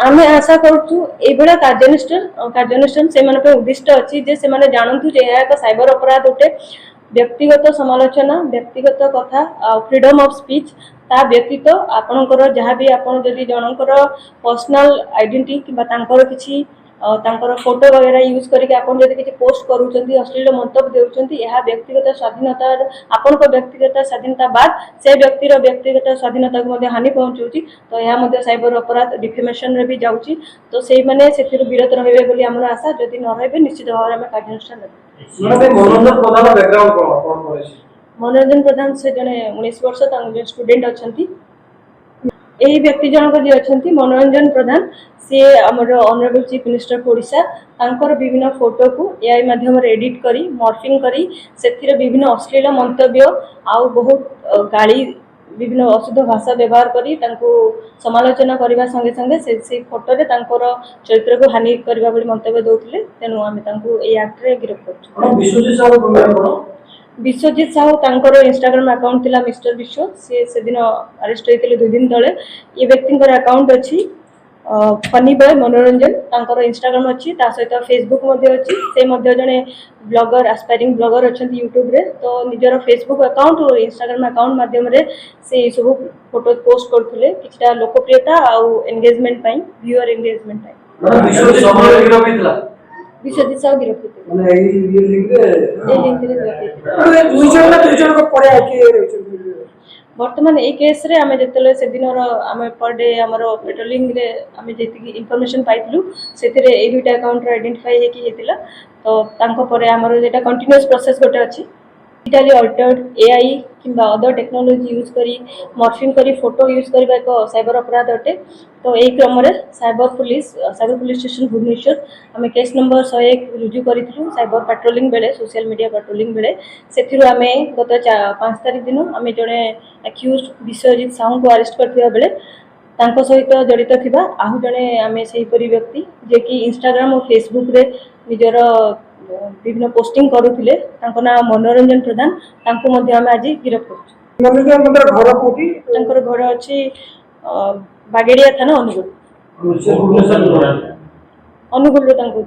आम आशा करूँ कार्यानुष्ठान से उद्दिष्ट अच्छी जे से जानतु एक साइबर अपराध उठे व्यक्तिगत समालोचना व्यक्तिगत कथा फ्रीडम ऑफ स्पीच ता व्यतीत आपणकर जहाँ भी आप जनकर पर्सनल आइडेंटिटी कि किसी फोटो वगैरह यूज करके आप किसी पोस्ट करूँ अश्लील मंतव्य देउछंती यह व्यक्तिगत स्वाधीनता आपण व्यक्तिगत स्वाधीनता बाद से व्यक्तिर व्यक्तिगत स्वाधीनता को हानि पहुँचाऊँगी तो यह साइबर अपराध डिफेमेशन रे भी जाऊँगी तो से माने से विरत रहे बोली आमर आशा जदि न रहे निश्चित भाव में कार्यानुष्ठान मनोरंजन प्रधान से जड़े 19 वर्ष स्टूडेंट अच्छा यही व्यक्ति जनक जी अच्छा मनोरंजन प्रधान सी आमर ऑनरेबल चीफ मिनिस्टर ओडिशा तांकर विभिन्न फोटो को एआई माध्यम एडिट करी मॉर्फिंग करी से विभिन्न अश्लील मंतव्य आउ बहुत गाली विभिन्न अशुद्ध भाषा व्यवहार करी समालोचना करने संगे संगे से फोटो रे तांकर चरित्र को हानि करबा बोली मंतव्य दउथिले तेनु आमे तांको ए एक्ट रे गिरफ्त करछु। विश्वजीत साहू तांकर इंस्टाग्राम अकाउंट थिला मिस्टर विश्व से दिन अरेस्ट होइतिले 2 दिन तले ये व्यक्ति अकाउंट अछि फनी बॉय मनोरंजन तांकर इंस्टाग्राम अच्छी सहित फेसबुक अच्छी से जड़े ब्लॉगर एस्पायरिंग ब्लॉगर अच्छा यूट्यूब रे तो निजर फेसबुक अकाउंट और इंस्टाग्राम अकाउंट माध्यम से सब फोटो पोस्ट करथुले किछटा लोकप्रियता आउ एंगेजमेंट पई व्यूअर एंगेजमेंट पई विश्वजीत साहू गिरफ्त माने ए लिंक रे बर्तमान ये केस रे आमे जतले से दिन आमे पर डे हमरो पेट्रोलिंग रे आमे जेति इंफॉर्मेशन पाइतलु सेतिरे ए दुटा अकाउंट आइडेंटिफाई हे कि हेतिला तो तांको परे हमरो जेटा कंटीन्यूअस प्रोसेस गोटे अछि डिजिटली अल्टर्ड एआई किंबा अदर टेक्नोलॉजी यूज करी मॉर्फिंग करी फोटो यूज करबा एक साइबर अपराध अटे तो यही क्रम में साइबर पुलिस स्टेशन भुवनेश्वर आम केस नंबर 101 रुजु करूँ साइबर पेट्रोलिंग बेले सोशल मीडिया पेट्रोलिंग बेले से आम गत 5 तारीख दिन आम जड़े एक्यूज विश्वजीत साहू को अरेस्ट करथिबा बेले तांको सहित जड़ित थिबा आहु जड़े आम से व्यक्ति जे कि इंस्टाग्राम और फेसबुक रे निजर विभिन्न पोस्टिंग करुथिले तांको ना मनोरंजन प्रधान तांको मध्ये आम आज गिरफ्त करछु। घर कोठी तांकर घर अछि बागेड़िया थाना अनुगुल रे तांको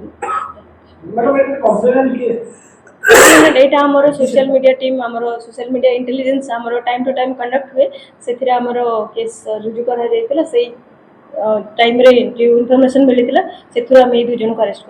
एटा हमर सोशल मीडिया टीम हमर सोशल मीडिया इंटेलिजेंस हमर टाइम टू टाइम कंडक्ट हुए सेथिरे हमर केस रुजु करा जायतिला सेही टाइम रे जो इन्फॉर्मेशन मिलितिला सेथुरा हम 2 जन को अरेस्ट